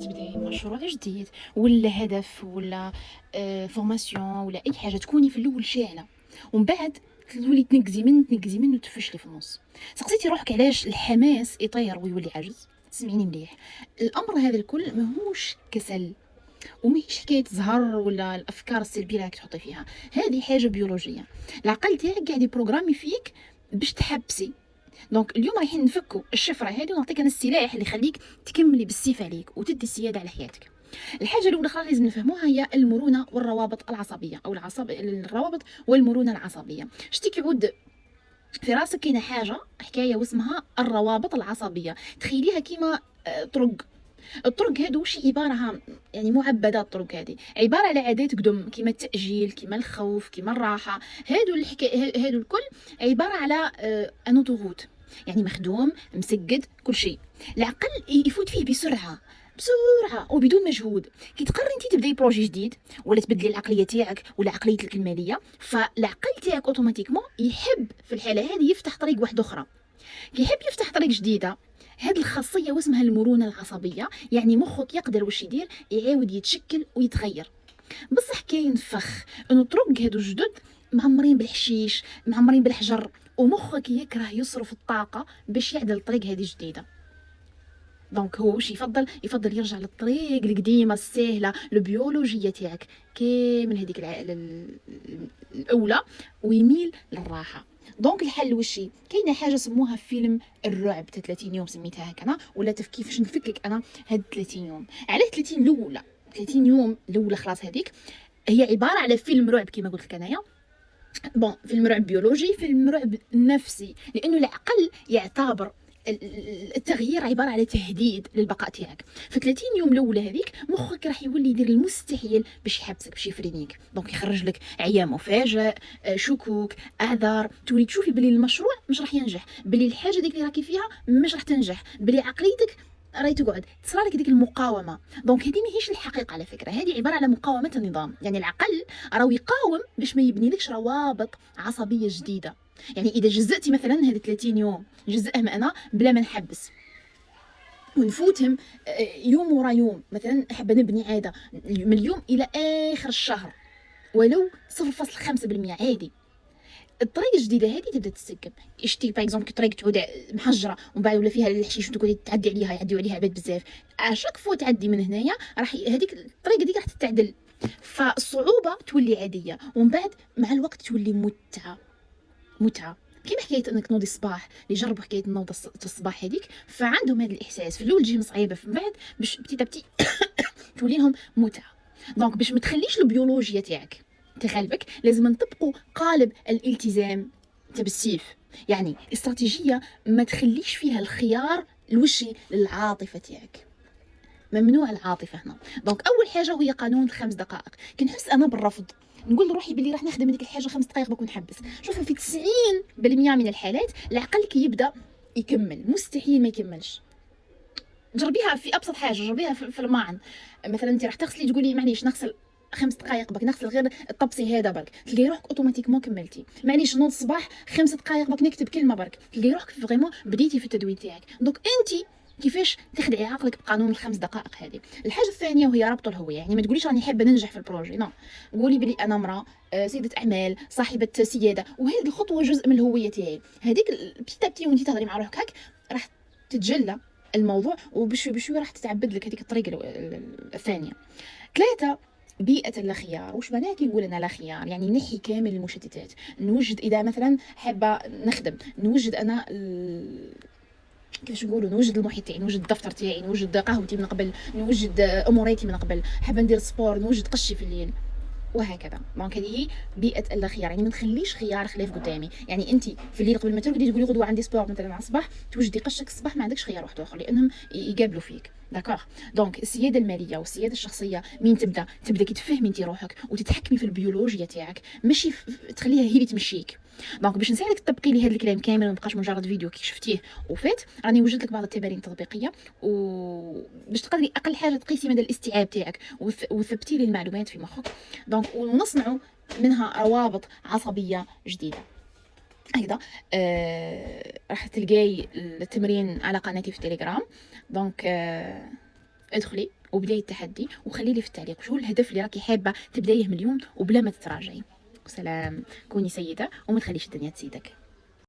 تبداي مشروع جديد ولا هدف ولا فورماسيون ولا اي حاجه تكوني في الاول شاعله ومن بعد تولي تنقزي منه وتفشلي في النص. سقسيتي روحك علاش الحماس يطير ويولي عجز؟ سمعيني مليح، الامر هذا الكل ماهوش كسل وماهيش حكايه زهر ولا الافكار السلبيه اللي راك تحطي فيها، هذه حاجه بيولوجيه. العقل تاعك قاعد يبروغرامي فيك باش تحبسي. دونك اليوم رايحين نفكوا الشفره هذه ونعطيك انا السلاح اللي يخليك تكملي بالسيف عليك وتدي السياده على حياتك. الحاجه الاولى خلاص لازم نفهموها هي المرونه والروابط العصبيه او الروابط والمرونه العصبيه. شتي كيعود في راسك كاينه حكايه واسمها الروابط العصبيه، تخيليها كيما طرق. الطرق هادو وش عباره عن يعني معبدات. الطرق هذه عباره على عادات قدم كيما التاجيل كيما الخوف كيما الراحه. هادو الكل عباره على انوتوغوت، يعني مخدوم مسجد كل شيء. العقل يفوت فيه بسرعه وبدون مجهود. كي تقرري انت تبداي بروجي جديد ولا تبدلي العقليه تاعك ولا عقليتك الماليه، فالعقل تاعك اوتوماتيكمون يحب في الحاله هذه يفتح طريق واحده اخرى. كي يحب يفتح طريق جديده، هذه الخاصيه واسمها المرونه العصبيه، يعني مخك يقدر واش يدير يعاود يتشكل ويتغير. بصح كاين فخ انه الطرق هادو جدد معمرين بالحشيش معمرين بالحجر، ومخك يكره يصرف الطاقه باش يعدل الطريق هذه جديده. دونك هو واش يفضل يرجع للطريق القديمه السهله البيولوجيه تاعك كامل هذيك الاولى ويميل للراحه. دونك الحل وشي كاينه حاجه سموها فيلم الرعب تاع 30 يوم سميتها هكا انا، ولا كيفاش نفكك انا هاد 30 يوم. على 30 الاولى 30 يوم الاولى خلاص هذيك هي عباره على فيلم رعب كما قلت لك انايا. بون فيلم رعب بيولوجي، فيلم رعب نفسي، لانه العقل يعتبر التغيير عباره على تهديد للبقاء تاعك. في 30 يوم الاولى هذيك مخك راح يولي يدير المستحيل باش يحبسك باش يفرينيك. دونك يخرج لك عيا مفاجئ، شكوك، اعذار، تولي تشوفي بلي المشروع مش راح ينجح، بلي الحاجه ديك اللي راكي فيها مش راح تنجح، بلي عقليتك راهي تقعد تصرالك ديك المقاومه. دونك هذه ماهيش الحقيقه على فكره، هذه عباره على مقاومه النظام. يعني العقل راهو يقاوم باش ما يبنيلكش روابط عصبيه جديده. يعني اذا جزأتي مثلا هذه 30 يوم جزئهم انا بلا ما نحبس ونفوتهم يوم ورا يوم، مثلا حابه نبني عاده من اليوم الى اخر الشهر ولو 0.5% عادي، الطريقه الجديده هذه تبدا تسكب. اشتي باغ اكزومبل طريق تعود محجره ومن بعد ولا فيها الحشيش وتقعدي تعدي عليها يعديو عليها عباد بزاف، اشاك فوا تعدي من هنايا راح هذيك الطريقه ديك راح تتعدل، فالصعوبه تولي عاديه ومن بعد مع الوقت تولي متعه. كيما حكايه انك تنوضي الصباح، اللي جربوا حكايه النوضه الصباح هذيك فعندهم هذا الاحساس. في الاول تجيهم صعيبه، في بعد باش بتي تولي لهم متعه. دونك باش ما تخليش البيولوجيا تاعك تغلبك لازم نطبقوا قالب الالتزام تاع بالسيف. يعني استراتيجيه ما تخليش فيها الخيار الوشي للعاطفه تاعك، ممنوع العاطفه هنا. دونك اول حاجه وهي قانون ال5 دقائق. كي نحس انا بالرفض نقول لروحي بلي راح نخدم هذيك الحاجه 5 دقائق بكون نحبس. شوفوا في 90% من الحالات العقل كي يبدا يكمل، مستحيل ما يكملش. جربيها في ابسط حاجه، جربيها في الماعن مثلا. انت راح تغسلي تقولي معليش نغسل 5 دقائق بك، نغسل غير الطبسي هذا برك، تلقاي روحك اوتوماتيكمون كملتي. معليش نوض الصباح 5 دقائق بك نكتب كلمه برك، تلقاي روحك فريمون بديتي في التدوين تاعك. دونك انت كيفاش تخدعي عقلك بقانون ال5 دقائق هذه. الحاجه الثانيه وهي ربط الهويه. يعني ما تقوليش راني حابه ننجح في البروجي، نو، قولي بلي انا امراه سيده اعمال صاحبه سياده، وهذه الخطوه جزء من الهويه تاعي. هذيك بتي وانت تهضري مع روحك هاك راح تتجلى الموضوع وبشوي بشوي راح تتعبد لك هذيك الطريقه الثانيه. 3 بيئة لا خيار. وش معناها كي نقول انا لا خيار؟ يعني نحي كامل المشتتات، نوجد اذا مثلا حابه نخدم نوجد انا كيفاش نقولوا نوجد المحيط تاعي، نوجد الدفتر تاعي، نوجد قهوتي من قبل، نوجد اموريتي من قبل، حابه ندير سبور نوجد قشي في الليل وهكذا. دونك هذه هي بيئه اللا خيار. يعني ما نخليش خيار خلاف قدامي. يعني انت في الليل قبل ما ترقدي تقولي غدوه عندي سبور مثلا على الصباح، توجدي قشك الصباح ما عندكش خيار واحد اخر لانهم يقابلوا فيك. داكوغ. دونك السياده الماليه والسياده الشخصيه مين تبدا كي تفهمي انت روحك وتتحكمي في البيولوجيا تاعك، ماشي تخليها هي اللي تمشيك. دونك باش نساعدك تطبقي لي هذا الكلام كامل ما يبقاش مجرد فيديو كي شفتيه وفات، راني وجدت لك بعض التمارين التطبيقيه وباش تقدري اقل حاجه تقيسي مدى الاستيعاب تاعك وثبتي لي المعلومات في مخك. دونك ونصنعوا منها روابط عصبيه جديده. هكذا راح تلقاي التمرين على قناتي في التليجرام. دونك ادخلي وبداية التحدي، وخلي لي في التعليق شو الهدف اللي راكي حابة تبدايه من اليوم وبلا ما تتراجعي. وسلام. كوني سيدة وما تخليش الدنيا تسيدك.